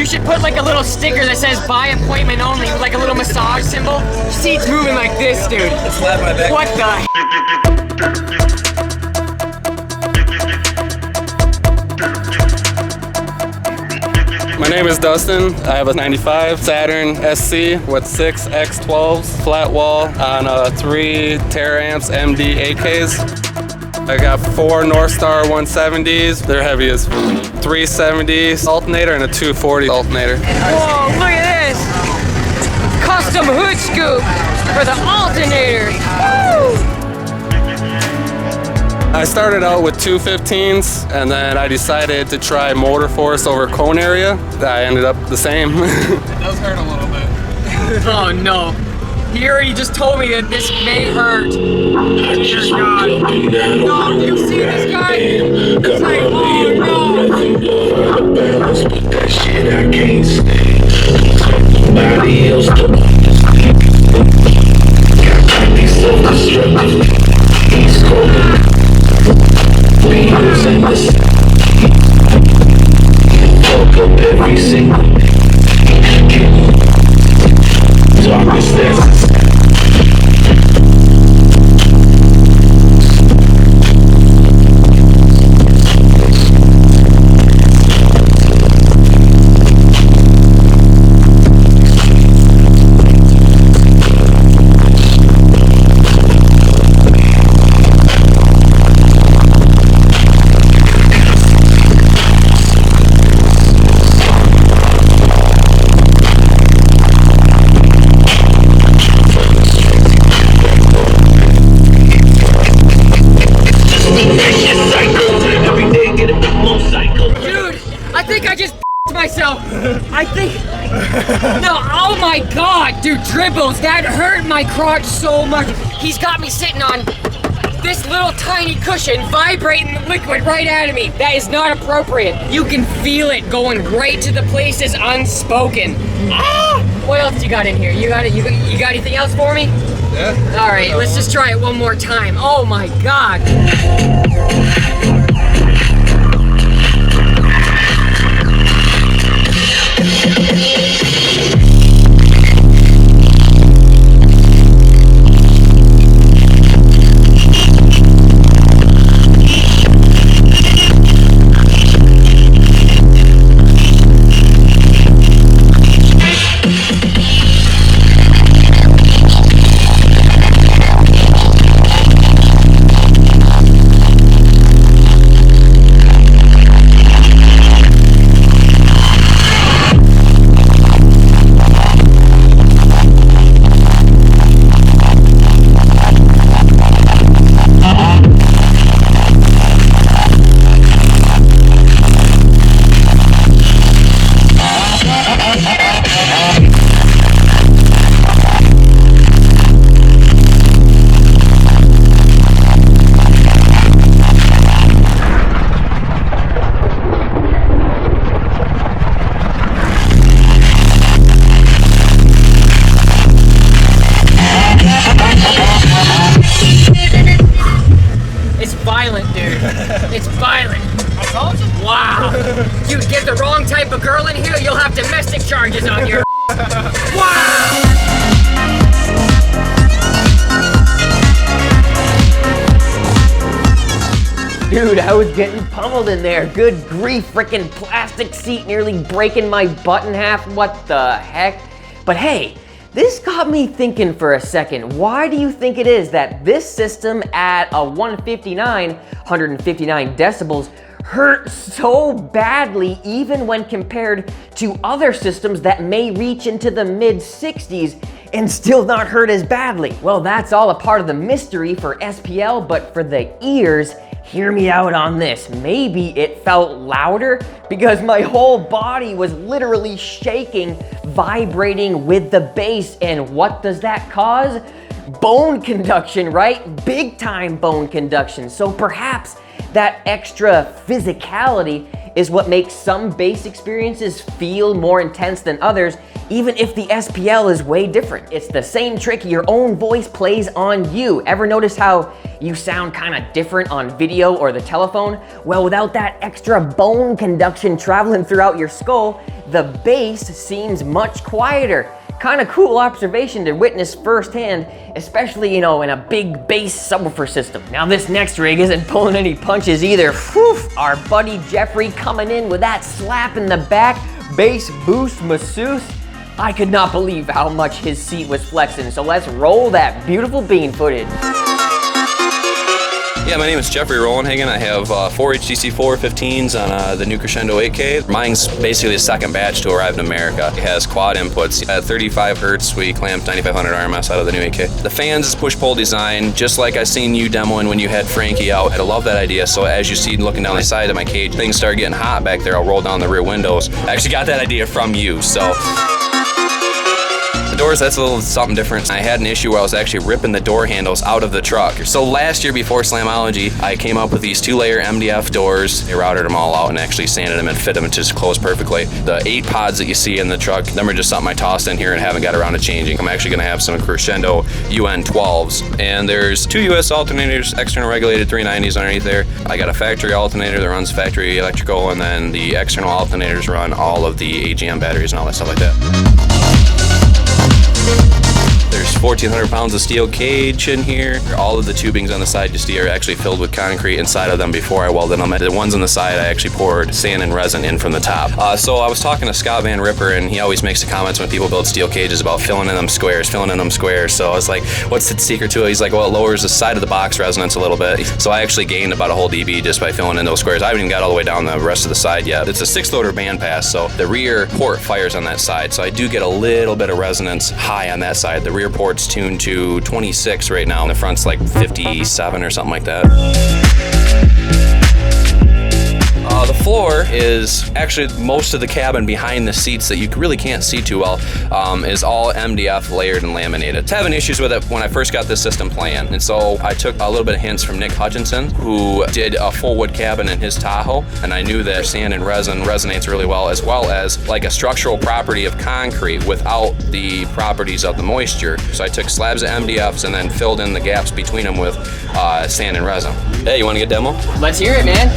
You should put like a little sticker that says by appointment only, with like a little massage symbol. Seat's moving like this, dude. Slap my back. What the? My name is Dustin. I have a 95 Saturn SC with 6 X12s flat wall on 3 Taramps MD AKs. I got 4 Northstar 170s. They're heavy as 370 alternator and a 240 alternator. Whoa, look at this! Custom hood scoop for the alternators. Woo! I started out with 215s and then I decided to try motor force over cone area. I ended up the same. It does hurt a little bit. Oh no. He already just told me that this may hurt. Oh dear God. No, do you see this guy? It's like, oh no. That shit I can't stand. Somebody else to got me self-destructive. He's calling beers in the fuck up every single darkness that's No, oh my God, dude, dribbles, that hurt my crotch so much. He's got me sitting on this little tiny cushion, vibrating the liquid right out of me. That is not appropriate. You can feel it going right to the places unspoken. Ah! What else you got in here? You got anything else for me? Yeah. All right, let's just try it one more time. Oh my God. It's violent. Wow. You get the wrong type of girl in here, you'll have domestic charges on your wow. Dude, I was getting pummeled in there. Good grief, freaking plastic seat nearly breaking my butt in half. What the heck? But hey, this got me thinking for a second. Why do you think it is that this system at a 159 decibels hurt so badly even when compared to other systems that may reach into the mid 60s and still not hurt as badly? Well, that's all a part of the mystery for SPL, but for the ears, hear me out on this. Maybe it felt louder because my whole body was literally shaking, vibrating with the bass. And what does that cause? Bone conduction, right? Big time bone conduction. So perhaps That extra physicality is what makes some bass experiences feel more intense than others, even if the SPL is way different. It's the same trick your own voice plays on you. Ever notice how you sound kind of different on video or the telephone? Well, without that extra bone conduction traveling throughout your skull, the bass seems much quieter. Kind of cool observation to witness firsthand, especially, you know, in a big bass subwoofer system. Now this next rig isn't pulling any punches either. Whew, our buddy Jeffrey coming in with that slap in the back, bass boost masseuse. I could not believe how much his seat was flexing, so let's roll that beautiful bean footage. Yeah, my name is Jeffrey Rollenhagen. I have 4 HTC 415s on the new Crescendo 8K. Mine's basically the second batch to arrive in America. It has quad inputs. At 35 hertz, we clamped 9500 RMS out of the new 8K. The fans is push-pull design, just like I seen you demoing when you had Frankie out. I love that idea. So as you see looking down the side of my cage, things start getting hot back there. I'll roll down the rear windows. I actually got that idea from you, so. The doors, that's a little something different. I had an issue where I was actually ripping the door handles out of the truck. So last year before Slamology, I came up with these 2-layer MDF doors. I routed them all out and actually sanded them and fit them to just close perfectly. The 8 pods that you see in the truck, them are just something I tossed in here and haven't got around to changing. I'm actually gonna have some Crescendo UN12s. And there's 2 US alternators, external regulated 390s underneath there. I got a factory alternator that runs factory electrical, and then the external alternators run all of the AGM batteries and all that stuff like that. There's 1,400 pounds of steel cage in here. All of the tubings on the side you see are actually filled with concrete inside of them before I welded them. The ones on the side I actually poured sand and resin in from the top. So I was talking to Scott Van Ripper, and he always makes the comments when people build steel cages about filling in them squares. So I was like, what's the secret to it? He's like, well, it lowers the side of the box resonance a little bit. So I actually gained about a whole dB just by filling in those squares. I haven't even got all the way down the rest of the side yet. It's a 6-loader Bandpass, so the rear port fires on that side. So I do get a little bit of resonance high on that side. The rear port's tuned to 26 right now, and the front's like 57 or something like that. The floor is actually most of the cabin behind the seats that you really can't see too well is all MDF layered and laminated. I was having issues with it when I first got this system planned, and so I took a little bit of hints from Nick Hutchinson, who did a full wood cabin in his Tahoe, and I knew that sand and resin resonates really well as like a structural property of concrete without the properties of the moisture. So I took slabs of MDFs and then filled in the gaps between them with sand and resin. Hey, you want to get a demo? Let's hear it, man.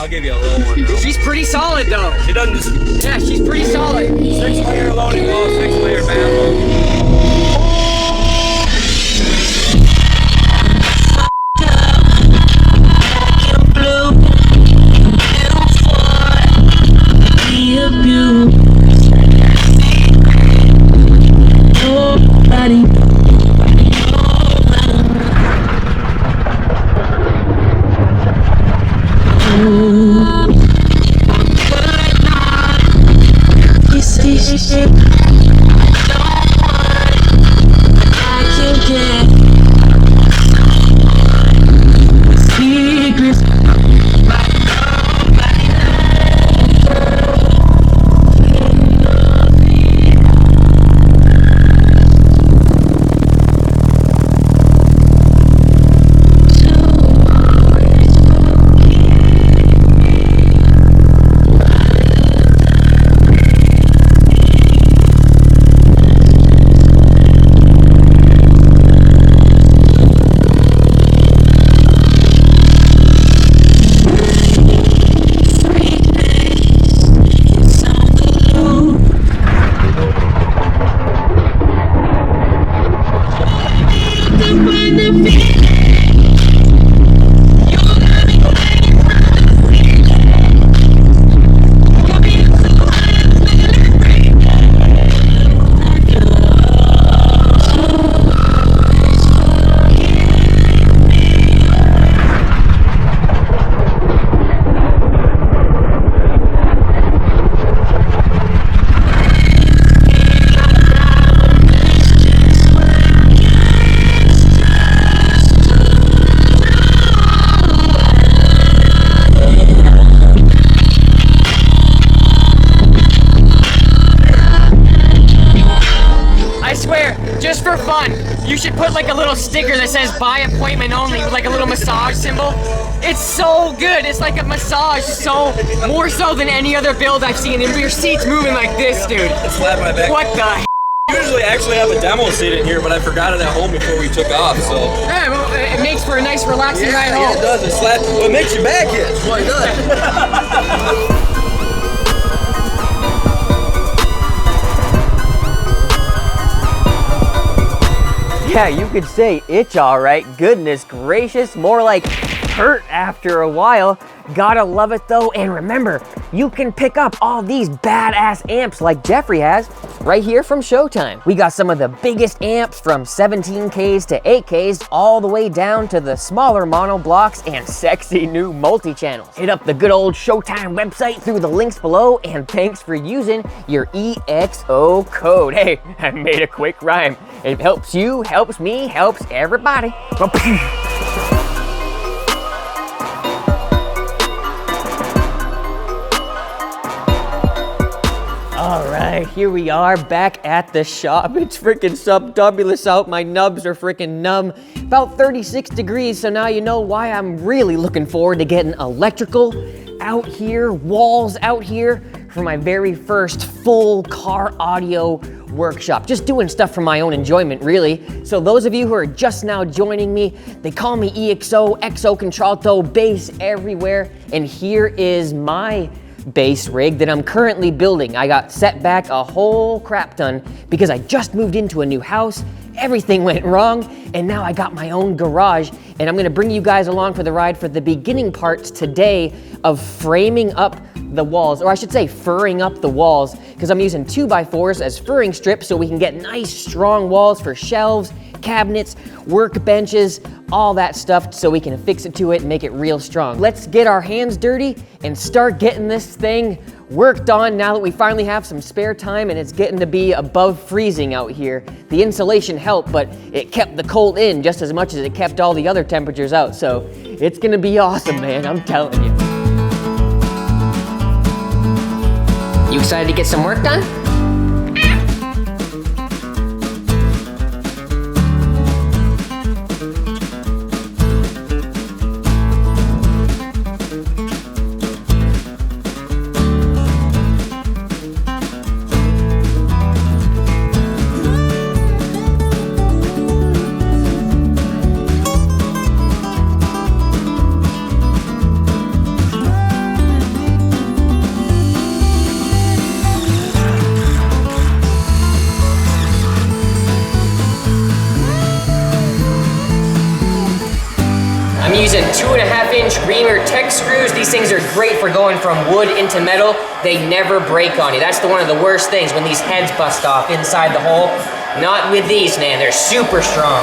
I'll give you a little one, bro. She's pretty solid though. She doesn't just... Yeah, she's pretty solid. 6-layer loading wall, 6-layer baffle. Secret just for fun, you should put like a little sticker that says by appointment only with like a little massage symbol. It's so good. It's like a massage, so more so than any other build I've seen. And your seat's moving like this, dude. Slap my back. What the? Usually actually have a demo seat in here, but I forgot it at home before we took off, so. Yeah, well, it makes for a nice relaxing ride home. Yeah, it does. It slaps. Well, it makes your back itch. Well, it does. Yeah, you could say itch all right. Goodness gracious, more like hurt after a while. Gotta love it though, and remember, you can pick up all these badass amps like Jeffrey has right here from Showtime. We got some of the biggest amps from 17Ks to 8Ks, all the way down to the smaller monoblocks and sexy new multi-channels. Hit up the good old Showtime website through the links below, and thanks for using your EXO code. Hey, I made a quick rhyme. It helps you, helps me, helps everybody. All right, here we are back at the shop. It's freaking subdubulous out. My nubs are freaking numb. About 36 degrees, so now you know why I'm really looking forward to getting electrical out here, walls out here for my very first full car audio workshop. Just doing stuff for my own enjoyment, really. So those of you who are just now joining me, they call me EXO, XO Contralto, bass everywhere. And here is my bass rig that I'm currently building. I got set back a whole crap ton because I just moved into a new house. Everything went wrong, and now I got my own garage, and I'm gonna bring you guys along for the ride for the beginning parts today of framing up the walls, or I should say furring up the walls, because I'm using 2x4s as furring strips so we can get nice strong walls for shelves, cabinets, workbenches, all that stuff so we can affix it to it and make it real strong. Let's get our hands dirty and start getting this thing worked on now that we finally have some spare time and it's getting to be above freezing out here. The insulation helped, but it kept the cold in just as much as it kept all the other temperatures out. So it's gonna be awesome, man, I'm telling you. You excited to get some work done? Using 2.5-inch reamer tech screws. These things are great for going from wood into metal. They never break on you. That's one of the worst things, when these heads bust off inside the hole. Not with these, man. They're super strong.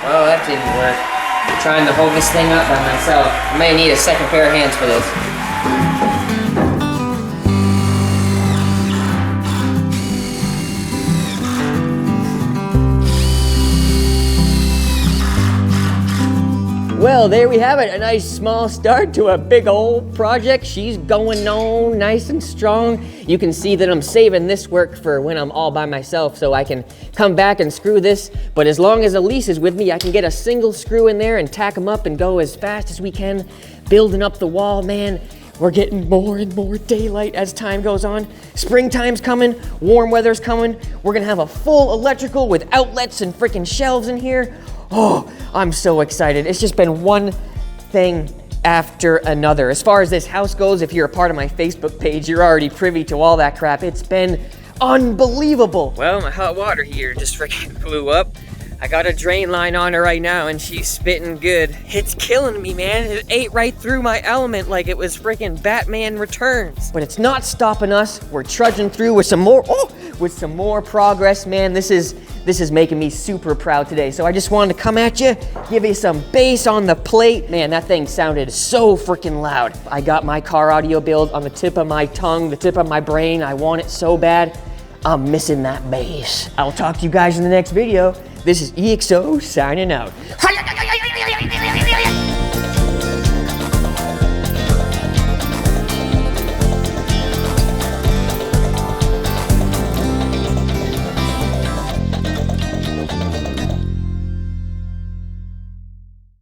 Oh, that didn't work. Trying to hold this thing up by myself. I may need a second pair of hands for this. Well, there we have it, a nice small start to a big old project. She's going on nice and strong. You can see that I'm saving this work for when I'm all by myself so I can come back and screw this. But as long as Elise is with me, I can get a single screw in there and tack them up and go as fast as we can, building up the wall, man. We're getting more and more daylight as time goes on. Springtime's coming, warm weather's coming. We're gonna have a full electrical with outlets and freaking shelves in here. Oh, I'm so excited. It's just been one thing after another. As far as this house goes, if you're a part of my Facebook page, you're already privy to all that crap. It's been unbelievable. Well, my hot water here just freaking blew up. I got a drain line on her right now and she's spitting good. It's killing me, man. It ate right through my element like it was freaking Batman Returns. But it's not stopping us. We're trudging through with some more progress, man. This is making me super proud today. So I just wanted to come at you, give you some bass on the plate. Man, that thing sounded so freaking loud. I got my car audio build on the tip of my tongue, the tip of my brain. I want it so bad. I'm missing that bass. I'll talk to you guys in the next video. This is EXO signing out.